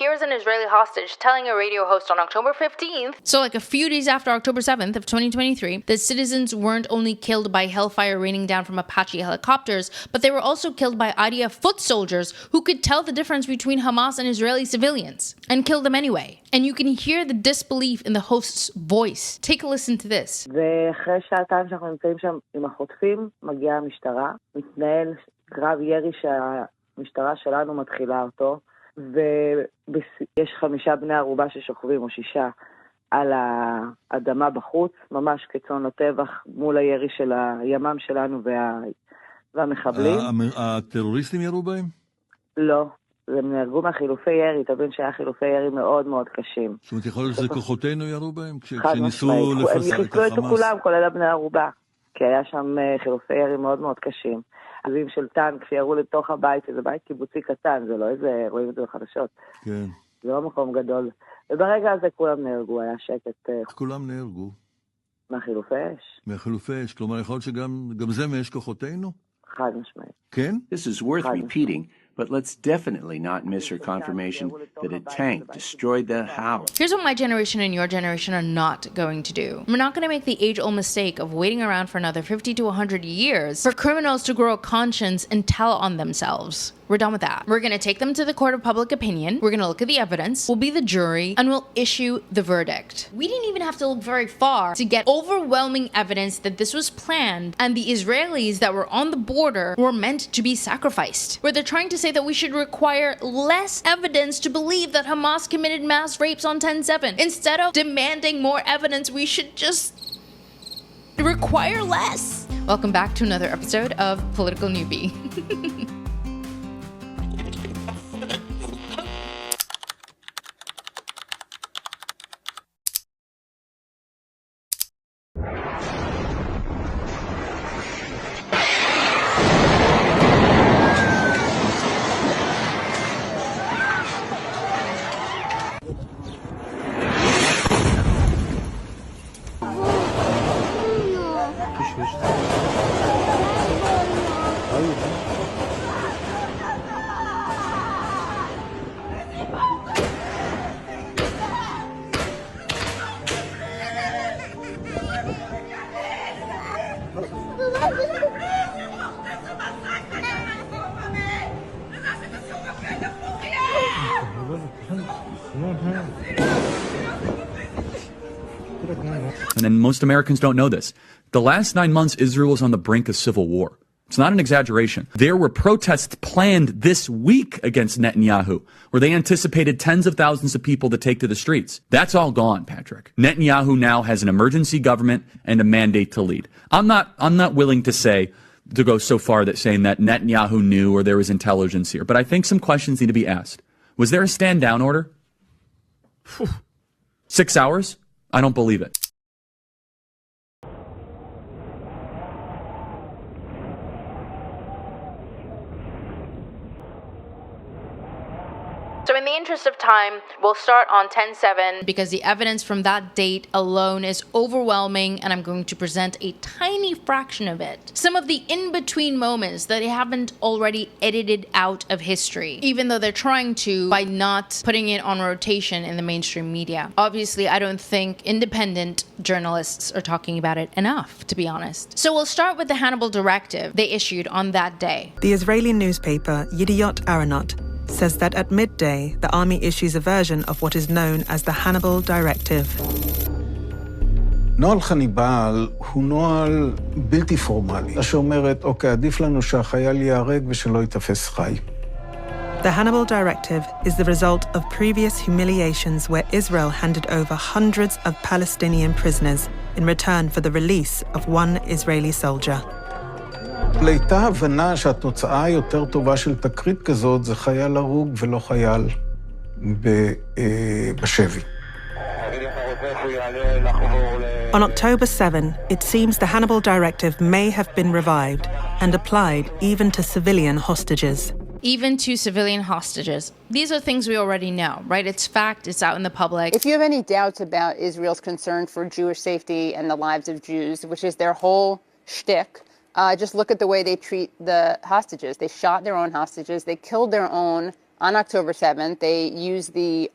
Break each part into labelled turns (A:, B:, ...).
A: there's an Israeli hostage telling a radio host on October 15th, so like a few days after October 7th of 2023, that citizens weren't only killed by hellfire raining down from Apache helicopters, but they were also killed by IDF foot soldiers who could tell the difference between Hamas and Israeli civilians and killed them anyway. And you can hear the disbelief in the host's voice. Take a listen to this.
B: ואחרי שעתיים שאנחנו נמצאים שם עם החוטפים, מגיעה המשטרה, מתנהל קרב ירי שהמשטרה שלנו מתחילה אותו, ויש 5 בני ערובה ששוכבים או 6 על האדמה בחוץ, ממש כצאן לטבח מול הירי של הימ"מ שלנו והמחבלים.
C: הטרוריסטים ירו בהם?
B: לא, הם נהרגו מהחילופי ירי, תבין שהיה חילופי ירי מאוד מאוד קשים.
C: זאת אומרת, יכול להיות שזה כוחותינו ירו בהם?
B: כשניסו לפסק את החמאס? הם חיסלו את כולם, כולל הבני ערובה, כי היה שם חילופי ירי מאוד מאוד קשים. עזים של טנק שירו לתוך הבית, שזה בית קיבוצי קטן, זה לא איזה, רואים את זה בחדשות.
C: כן.
B: זה לא מקום גדול. וברגע הזה כולם נהרגו, היה שקט.
C: כולם נהרגו?
B: מהחילופי אש.
C: מהחילופי אש, כלומר יכול להיות שגם זה מאש כוחותינו?
B: חד משמעית.
C: כן?
D: This is worth repeating, but let's definitely not miss her confirmation that a tank destroyed the house.
A: Here's what my generation and your generation are not going to do. We're not going to make the age-old mistake of waiting around for another 50 to 100 years for criminals to grow a conscience and tell on themselves. We're done with that. We're going to take them to the court of public opinion. We're going to look at the evidence. We'll be the jury and we'll issue the verdict. We didn't even have to look very far to get overwhelming evidence that this was planned and the Israelis that were on the border were meant to be sacrificed. Where they're trying to say that we should require less evidence to believe that Hamas committed mass rapes on 10/7. Instead of demanding more evidence, we should just require less. Welcome back to another episode of Political Newbie.
E: And most Americans don't know this. The last 9 months, Israel was on the brink of civil war. It's not an exaggeration. There were protests planned this week against Netanyahu, where they anticipated tens of thousands of people to take to the streets. That's all gone, Patrick. Netanyahu now has an emergency government and a mandate to lead. I'm not willing to go so far that saying that Netanyahu knew or there was intelligence here, but I think some questions need to be asked. Was there a stand down order? 6 hours? I don't believe it.
A: So in the interest of time, we'll start on 10/7 because the evidence from that date alone is overwhelming and I'm going to present a tiny fraction of it. Some of the in-between moments that they haven't already edited out of history, even though they're trying to by not putting it on rotation in the mainstream media. Obviously, I don't think independent journalists are talking about it enough, to be honest. So we'll start with the Hannibal Directive they issued on that day.
F: The Israeli newspaper Yediot Aharonot says that at midday, the army issues a version of what is known as the Hannibal Directive.
G: נוהל חניבל הוא נוהל בלתי פורמלי, שאומרת, אוקיי, עדיף לנו שהחייל ייהרג ושלא ייתפס חי.
F: The Hannibal Directive is the result of previous humiliations where Israel handed over hundreds of Palestinian prisoners in return for the release of one Israeli soldier.
G: הייתה הבנה שהתוצאה היותר טובה של תקרית כזאת זה חייל הרוג ולא חייל בשבי.
F: On October 7, it seems the Hannibal Directive may have been revived and applied even to civilian hostages.
A: Even to civilian hostages. These are things we already know, right? It's fact, it's out in the public.
H: If you have any doubts about Israel's concern for Jewish safety and the lives of Jews, which is their whole shtick, just look at the way they treat the hostages. They shot their own hostages. They killed their own on October 7th, they used the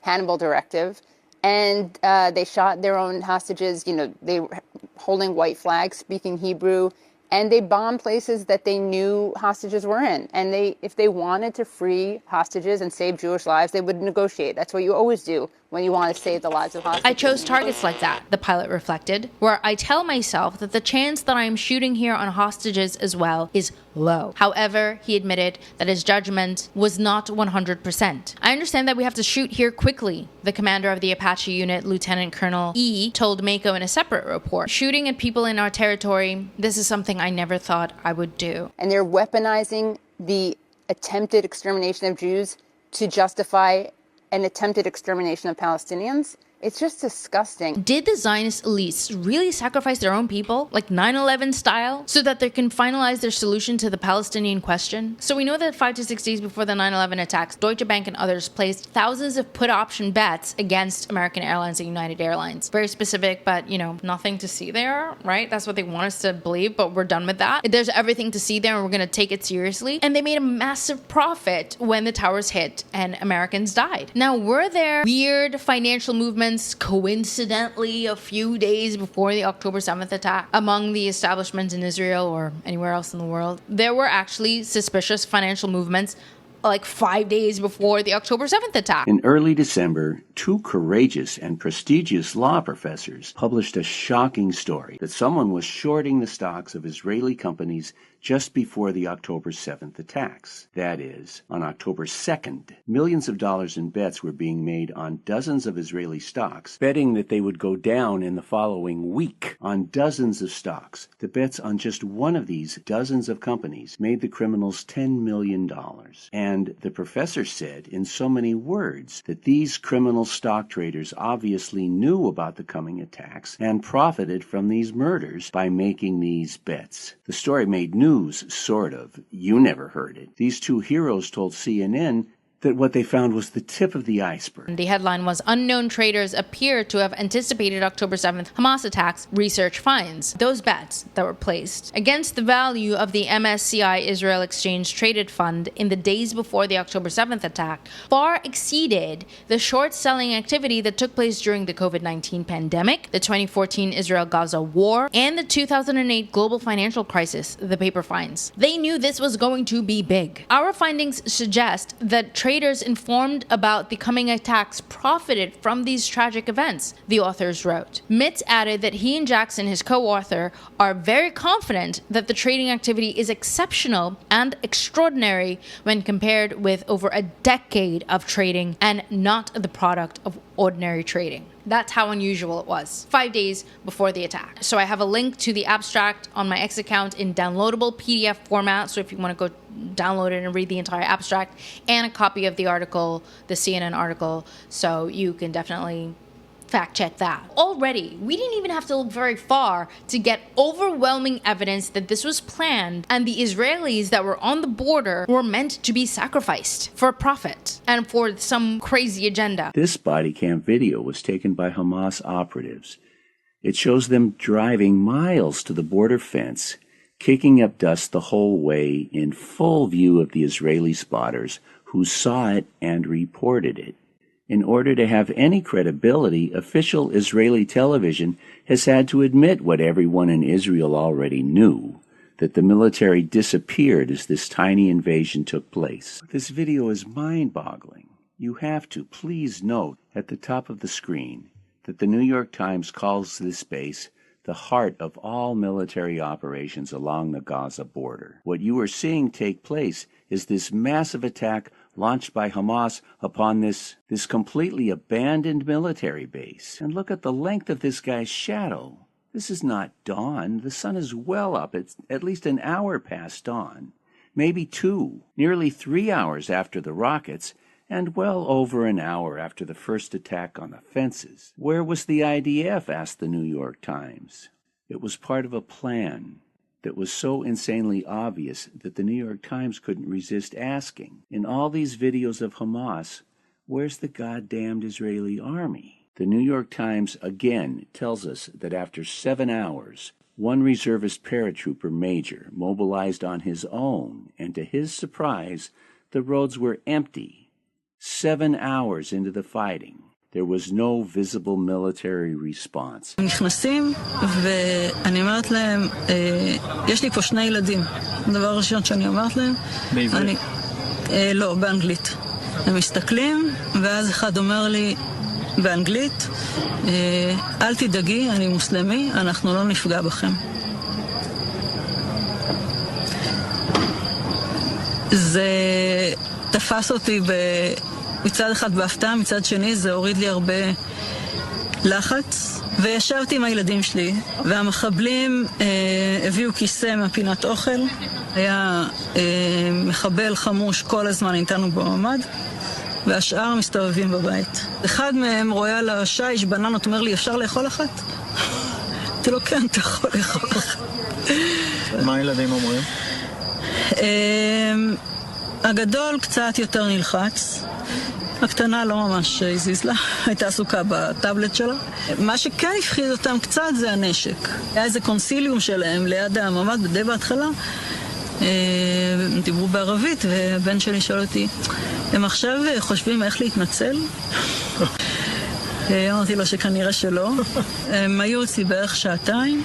H: Hannibal Directive, and they shot their own hostages. They were holding white flags, speaking Hebrew, and they bombed places that they knew hostages were in. And if they wanted to free hostages and save Jewish lives, they would negotiate. That's what you always do when you want to save the lives of hostages.
A: I chose targets like that, the pilot reflected, where I tell myself that the chance that I am shooting here on hostages as well is low. However, he admitted that his judgment was not 100%. I understand that we have to shoot here quickly, the commander of the Apache unit, Lieutenant Colonel E, told Mako in a separate report. Shooting at people in our territory, this is something I never thought I would do.
H: And they're weaponizing the attempted extermination of Jews to justify an attempted extermination of Palestinians. It's just disgusting.
A: Did the Zionist elites really sacrifice their own people, like 9/11 style, so that they can finalize their solution to the Palestinian question? So we know that 5 to 6 days before the 9/11 attacks, Deutsche Bank and others placed thousands of put option bets against American Airlines and United Airlines. Very specific, but nothing to see there, right? That's what they want us to believe, but we're done with that. There's everything to see there, and we're going to take it seriously. And they made a massive profit when the towers hit and Americans died. Now, were there weird financial movements coincidentally a few days before the October 7th attack among the establishments in Israel or anywhere else in the world? There were actually suspicious financial movements like 5 days before the October 7th attack.
D: In early December, two courageous and prestigious law professors published a shocking story that someone was shorting the stocks of Israeli companies just before the October 7th attacks. That is, on October 2nd, millions of dollars in bets were being made on dozens of Israeli stocks, betting that they would go down in the following week on dozens of stocks. The bets on just one of these dozens of companies made the criminals $10 million. And the professor said in so many words that these criminal stock traders obviously knew about the coming attacks and profited from these murders by making these bets. The story made news, sort of. You never heard it. These two heroes told CNN that what they found was the tip of the iceberg.
A: The headline was, "Unknown traders appear to have anticipated October 7th Hamas attacks. Research finds." Those bets that were placed against the value of the MSCI Israel Exchange Traded Fund in the days before the October 7th attack far exceeded the short selling activity that took place during the COVID-19 pandemic, the 2014 Israel-Gaza war, and the 2008 global financial crisis, the paper finds. They knew this was going to be big. Our findings suggest that traders informed about the coming attacks profited from these tragic events, the authors wrote. Mitz added that he and Jackson, his co-author, are very confident that the trading activity is exceptional and extraordinary when compared with over a decade of trading and not the product of ordinary trading. That's how unusual it was. 5 days before the attack. So I have a link to the abstract on my X account in downloadable PDF format. So if you want to go download it and read the entire abstract, and a copy of the article, the CNN article, so you can definitely fact check that. Already, we didn't even have to look very far to get overwhelming evidence that this was planned and the Israelis that were on the border were meant to be sacrificed for profit and for some crazy agenda.
D: This body cam video was taken by Hamas operatives. It shows them driving miles to the border fence, kicking up dust the whole way in full view of the Israeli spotters who saw it and reported it. In order to have any credibility, official Israeli television has had to admit what everyone in Israel already knew, that the military disappeared as this tiny invasion took place. This video is mind-boggling. You have to please note at the top of the screen that the New York Times calls this base the heart of all military operations along the Gaza border. What you are seeing take place is this massive attack launched by Hamas upon this completely abandoned military base. And look at the length of this guy's shadow. This is not dawn. The sun is well up. It's at least an hour past dawn, maybe 2, nearly 3 hours after the rockets, and well over an hour after the first attack on the fences. Where was the IDF? Asked the New York Times. It was part of a plan that was so insanely obvious that the New York Times couldn't resist asking. In all these videos of Hamas, where's the goddamned Israeli army? The New York Times again tells us that after 7 hours, one reservist paratrooper major mobilized on his own, and to his surprise, The roads were empty. 7 hours into the fighting, there was no visible military response.
I: נכנסים, ואני אומרת להם, יש לי פה 2 ילדים. הדבר הראשון שאני אומרת להם, בעברית? לא, באנגלית. הם מסתכלים, ואז אחד אומר לי באנגלית, אל תדאגי, אני מוסלמי, אנחנו לא נפגע בכם. זה תפס אותי מצד אחד בהפתעה, מצד שני זה הוריד לי הרבה לחץ, וישבתי עם הילדים שלי, והמחבלים הביאו כיסא מהפינת אוכל, היה מחבל חמוש כל הזמן איתנו בממ"ד, והשאר מסתובבים בבית. אחד מהם רואה על השיש בננות, אומר לי, אפשר לאכול אחת? אמרתי לו, כן, אתה יכול לאכול אחת.
J: מה הילדים אומרים?
I: הגדול קצת יותר נלחץ, הקטנה לא ממש הזיז לה, הייתה עסוקה בטאבלט שלה. מה שכן הפחיד אותם קצת זה הנשק. היה איזה קונסיליום שלהם ליד הממ"ד די בהתחלה, דיברו בערבית, ובן שלי שואל אותי, הם עכשיו חושבים איך להתנצל? אמרתי לו שכנראה שלא. הם היו אצלי בערך 2 שעתיים.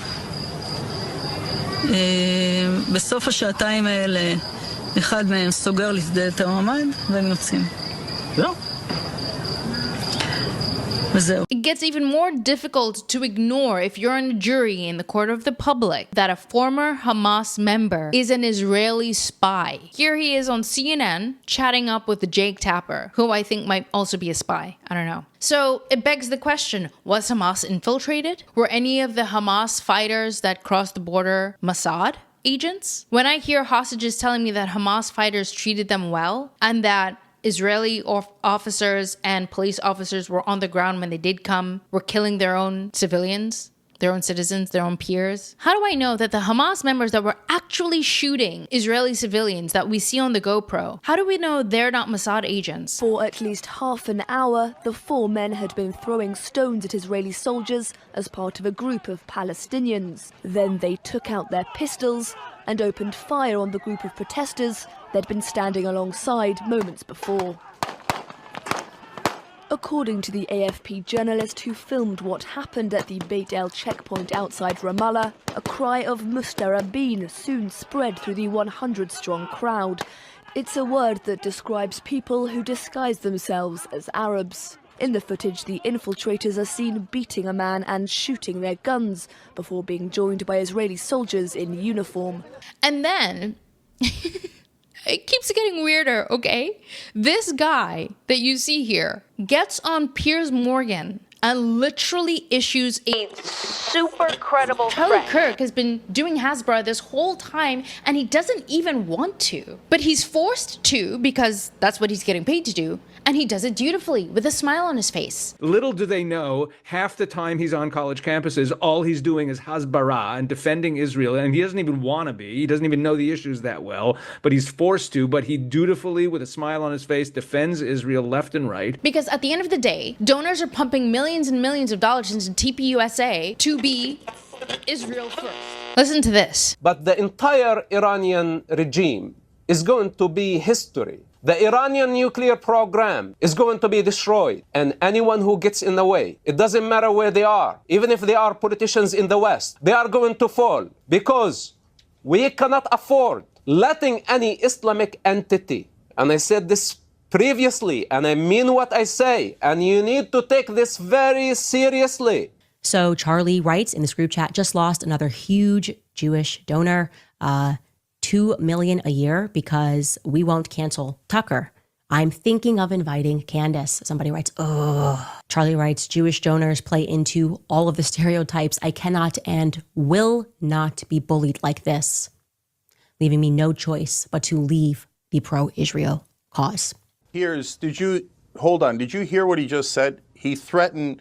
I: בסוף השעתיים האלה, אחד מהם סוגר לפדל את הממ"ד, והם יוצאים. זהו.
A: It gets even more difficult to ignore if you're in a jury in the court of the public that a former Hamas member is an Israeli spy. Here he is on CNN chatting up with Jake Tapper, who I think might also be a spy. I don't know. So it begs the question, was Hamas infiltrated? Were any of the Hamas fighters that crossed the border Mossad agents? When I hear hostages telling me that Hamas fighters treated them well and that Israeli officers and police officers were on the ground when they did come, were killing their own civilians, their own citizens, their own peers. How do I know that the Hamas members that were actually shooting Israeli civilians that we see on the GoPro, how do we know they're not Mossad agents?
K: For at least half an hour, the 4 men had been throwing stones at Israeli soldiers as part of a group of Palestinians. Then they took out their pistols and opened fire on the group of protesters they'd been standing alongside moments before. According to the AFP journalist who filmed what happened at the Beit El checkpoint outside Ramallah, a cry of Mustarabin soon spread through the 100-strong crowd. It's a word that describes people who disguise themselves as Arabs. In the footage, the infiltrators are seen beating a man and shooting their guns before being joined by Israeli soldiers in uniform.
A: And then... It keeps getting weirder, okay? This guy that you see here gets on Piers Morgan and literally issues a super credible Charlie Kirk has been doing Hasbro this whole time and he doesn't even want to. But he's forced to because that's what he's getting paid to do. And he does it dutifully with a smile on his face.
L: Little do they know, half the time he's on college campuses, all he's doing is Hasbara and defending Israel. And he doesn't even want to be. He doesn't even know the issues that well. But he's forced to. But he dutifully, with a smile on his face, defends Israel left and right.
A: Because at the end of the day, donors are pumping millions and millions of dollars into TPUSA to be Israel first. Listen to this.
M: But the entire Iranian regime is going to be history. The Iranian nuclear program is going to be destroyed, and anyone who gets in the way, it doesn't matter where they are, even if they are politicians in the West, they are going to fall, because we cannot afford letting any Islamic entity, and I said this previously, and I mean what I say, and you need to take this very seriously.
N: So Charlie writes in this group chat, just lost another huge Jewish donor, $2 million a year because we won't cancel Tucker. I'm thinking of inviting Candace. Somebody writes, oh. Charlie writes, Jewish donors play into all of the stereotypes. I cannot and will not be bullied like this, leaving me no choice but to leave the pro-Israel cause.
O: Did you hear what he just said? He threatened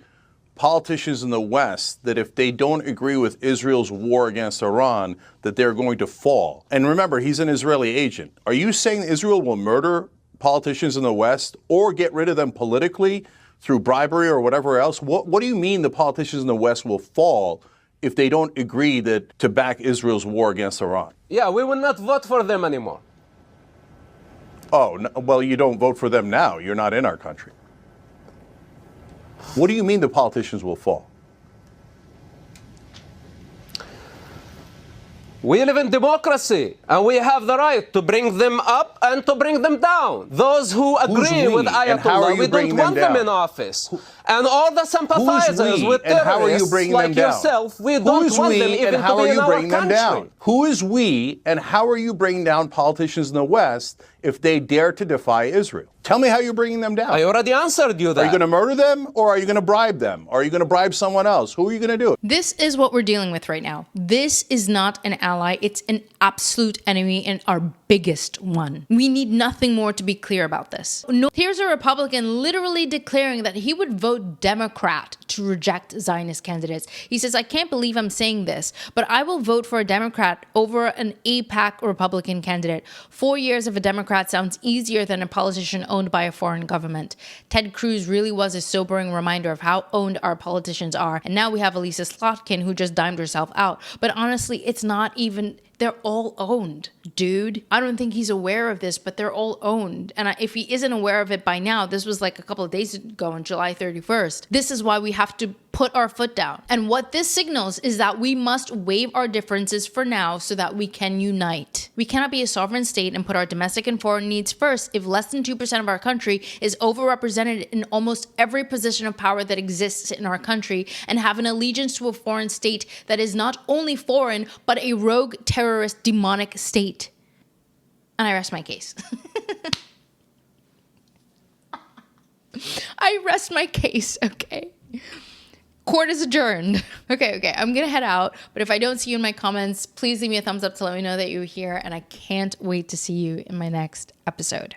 O: politicians in the West that if they don't agree with Israel's war against Iran, that they're going to fall. And remember, he's an Israeli agent. Are you saying Israel will murder politicians in the West or get rid of them politically through bribery or whatever else? What do you mean the politicians in the West will fall if they don't agree to back Israel's war against Iran?
M: Yeah, we will not vote for them anymore.
O: Oh, no, well, you don't vote for them now. You're not in our country. What do you mean the politicians will fall?
M: We live in democracy, and we have the right to bring them up and to bring them down. Those who agree with Ayatollah, we don't want them in office. And all the sympathizers with terrorists like yourself, we don't want them even to be in our country.
O: Who is we, and how are you bringing down politicians in the West if they dare to defy Israel? Tell me how you're bringing them down.
M: I already answered you that.
O: Are you going to murder them, or are you going to bribe them? Or are you going to bribe someone else? Who are you going to do it?
A: This is what we're dealing with right now. This is not an ally. It's an absolute enemy and our biggest one. We need nothing more to be clear about this. No, here's a Republican literally declaring that he would vote Democrat to reject Zionist candidates. He says, I can't believe I'm saying this, but I will vote for a Democrat over an AIPAC Republican candidate. 4 years of a Democrat sounds easier than a politician owned by a foreign government. Ted Cruz really was a sobering reminder of how owned our politicians are. And now we have Elisa Slotkin, who just dimed herself out. But honestly, it's not even... They're all owned, dude. I don't think he's aware of this, but they're all owned. And if he isn't aware of it by now, this was like a couple of days ago on July 31st. This is why we have to put our foot down. And what this signals is that we must waive our differences for now so that we can unite. We cannot be a sovereign state and put our domestic and foreign needs first if less than 2% of our country is overrepresented in almost every position of power that exists in our country and have an allegiance to a foreign state that is not only foreign, but a rogue terrorist demonic state. And I rest my case. I rest my case, okay? Court is adjourned. Okay. I'm going to head out. But if I don't see you in my comments, please leave me a thumbs up to let me know that you're here. And I can't wait to see you in my next episode.